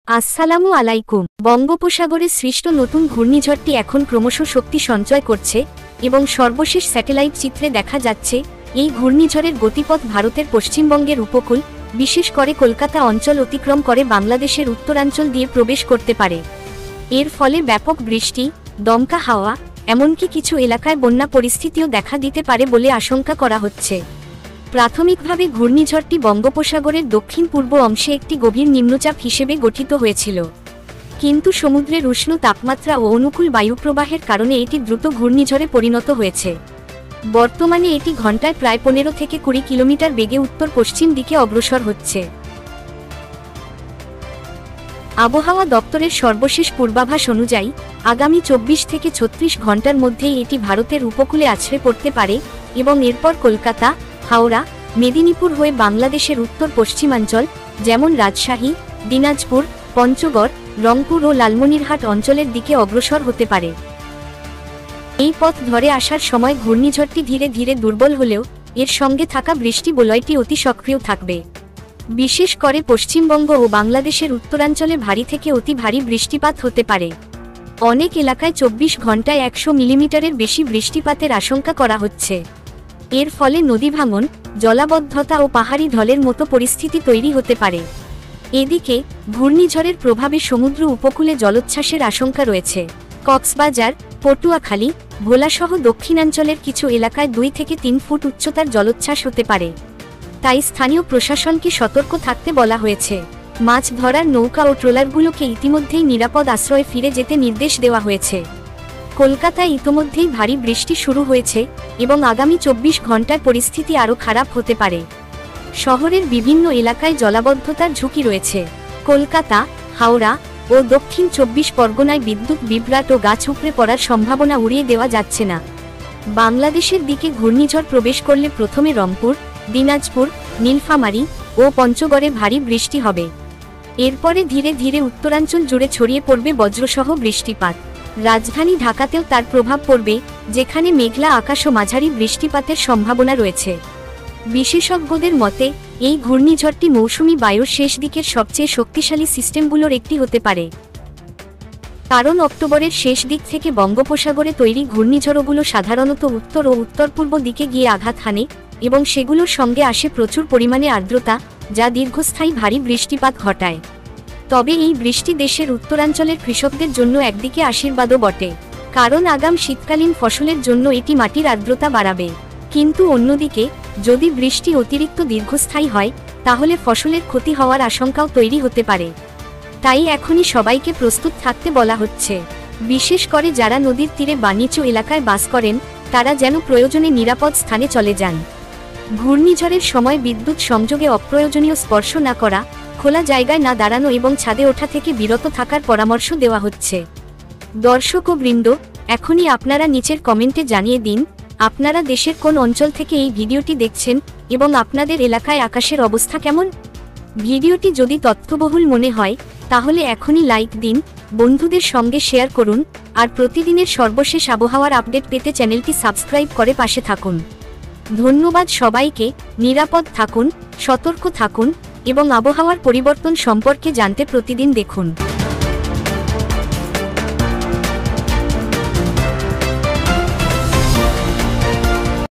আসসালামু আলাইকুম। বঙ্গোপসাগরে সৃষ্ট নতুন ঘূর্ণিঝড়টি এখন ক্রমশ শক্তি সঞ্চয় করছে এবং সর্বশেষ স্যাটেলাইট চিত্রে দেখা যাচ্ছে এই ঘূর্ণিঝড়ের গতিপথ ভারতের পশ্চিমবঙ্গের উপকূল, বিশেষ করে কলকাতা অঞ্চল অতিক্রম করে বাংলাদেশের উত্তরাঞ্চল দিয়ে প্রবেশ করতে পারে। এর ফলে ব্যাপক বৃষ্টি, দমকা হাওয়া, এমনকি কিছু এলাকায় বন্যা পরিস্থিতিও দেখা দিতে পারে বলে আশঙ্কা করা হচ্ছে। প্রাথমিকভাবে ঘূর্ণিঝড়টি বঙ্গোপসাগরের দক্ষিণ পূর্ব অংশে একটি গভীর নিম্নচাপ হিসেবে গঠিত হয়েছিল, কিন্তু সমুদ্রের উষ্ণ তাপমাত্রা ও অনুকূল বায়ুপ্রবাহের কারণে এটি দ্রুত ঘূর্ণিঝড়ে পরিণত হয়েছে। বর্তমানে এটি ঘন্টায় প্রায় 15 থেকে 20 কিলোমিটার বেগে উত্তর পশ্চিম দিকে অগ্রসর হচ্ছে। আবহাওয়া দপ্তরের সর্বশেষ পূর্বাভাস অনুযায়ী আগামী 24 থেকে 36 ঘন্টার মধ্যেই এটি ভারতের উপকূলে আছড়ে পড়তে পারে এবং এরপর কলকাতা, হাওড়া, মেদিনীপুর হয়ে বাংলাদেশের উত্তর পশ্চিমাঞ্চল যেমন রাজশাহী, দিনাজপুর, পঞ্চগড়, রংপুর ও লালমনিরহাট অঞ্চলের দিকে অগ্রসর হতে পারে। এই পথ ধরে আসার সময় ঘূর্ণিঝড়টি ধীরে ধীরে দুর্বল হলেও এর সঙ্গে থাকা বৃষ্টি বলয়টি অতি সক্রিয় থাকবে। বিশেষ করে পশ্চিমবঙ্গ ও বাংলাদেশের উত্তরাঞ্চলে ভারী থেকে অতি ভারী বৃষ্টিপাত হতে পারে। অনেক এলাকায় 24 ঘন্টায় 100 মিলিমিটারের বেশি বৃষ্টিপাতের আশঙ্কা করা হচ্ছে। এর ফলে নদী ভাঙন, জলাবদ্ধতা ও পাহাড়ি ঢলের মতো পরিস্থিতি তৈরি হতে পারে। এদিকে ঘূর্ণিঝড়ের প্রভাবে সমুদ্র উপকূলে জলোচ্ছ্বাসের আশঙ্কা রয়েছে। কক্সবাজার, পটুয়াখালী, ভোলাসহ দক্ষিণাঞ্চলের কিছু এলাকায় 2 থেকে 3 ফুট উচ্চতার জলোচ্ছ্বাস হতে পারে। তাই স্থানীয় প্রশাসনকে সতর্ক থাকতে বলা হয়েছে। মাছ ধরার নৌকা ও ট্রলারগুলোকে ইতিমধ্যেই নিরাপদ আশ্রয়ে ফিরে যেতে নির্দেশ দেওয়া হয়েছে। কলকাতায় ইতোমধ্যেই ভারী বৃষ্টি শুরু হয়েছে এবং আগামী 24 ঘন্টার পরিস্থিতি আরও খারাপ হতে পারে। শহরের বিভিন্ন এলাকায় জলাবদ্ধতার ঝুঁকি রয়েছে। কলকাতা, হাওড়া ও দক্ষিণ 24 পরগনায় বিদ্যুৎ বিভ্রাট ও গাছ উপড়ে পড়ার সম্ভাবনা উড়িয়ে দেওয়া যাচ্ছে না। বাংলাদেশের দিকে ঘূর্ণিঝড় প্রবেশ করলে প্রথমে রংপুর, দিনাজপুর, নীলফামারী ও পঞ্চগড়ে ভারী বৃষ্টি হবে। এরপরে ধীরে ধীরে উত্তরাঞ্চল জুড়ে ছড়িয়ে পড়বে বজ্রসহ বৃষ্টিপাত। রাজধানী ঢাকাতেও তার প্রভাব পড়বে, যেখানে মেঘলা আকাশ ও মাঝারি বৃষ্টিপাতের সম্ভাবনা রয়েছে। বিশেষজ্ঞদের মতে এই ঘূর্ণিঝড়টি মৌসুমি বায়ুর শেষ দিকের সবচেয়ে শক্তিশালী সিস্টেমগুলোর একটি হতে পারে। কারণ অক্টোবরের শেষ দিক থেকে বঙ্গোপসাগরে তৈরি ঘূর্ণিঝড়গুলো সাধারণত উত্তর ও উত্তর পূর্ব দিকে গিয়ে আঘাত হানে এবং সেগুলোর সঙ্গে আসে প্রচুর পরিমাণে আর্দ্রতা, যা দীর্ঘস্থায়ী ভারী বৃষ্টিপাত ঘটায়। তবে এই বৃষ্টি দেশের উত্তরাঞ্চলের কৃষকদের জন্য একদিকে আশীর্বাদও বটে, কারণ আগাম শীতকালীন ফসলের জন্য এটি মাটির আর্দ্রতা বাড়াবে। কিন্তু অন্যদিকে যদি বৃষ্টি অতিরিক্ত দীর্ঘস্থায়ী হয় তাহলে ফসলের ক্ষতি হওয়ার আশঙ্কাও তৈরি হতে পারে। তাই এখনই সবাইকে প্রস্তুত থাকতে বলা হচ্ছে। বিশেষ করে যারা নদীর তীরে বা নিচু এলাকায় বাস করেন তারা যেন প্রয়োজনে নিরাপদ স্থানে চলে যান। ঘূর্ণিঝড়ের সময় বিদ্যুৎ সংযোগে অপ্রয়োজনীয় স্পর্শ না করা, খোলা জায়গায় না দাঁড়ানো এবং ছাদে ওঠা থেকে বিরত থাকার পরামর্শ দেওয়া হচ্ছে। দর্শক বৃন্দ, এখনই আপনারা নিচের কমেন্টে জানিয়ে দিন আপনারা দেশের কোন অঞ্চল থেকে এই ভিডিওটি দেখছেন এবং আপনাদের এলাকায় আকাশের অবস্থা কেমন। ভিডিওটি যদি তথ্যবহুল মনে হয় তাহলে এখনই লাইক দিন, বন্ধুদের সঙ্গে শেয়ার করুন আর প্রতিদিনের সর্বশেষ আবহাওয়ার আপডেট পেতে চ্যানেলটি সাবস্ক্রাইব করে পাশে থাকুন। ধন্যবাদ সবাইকে। নিরাপদ থাকুন, সতর্ক থাকুন এবং আবহাওয়ার পরিবর্তন সম্পর্কে জানতে প্রতিদিন দেখুন।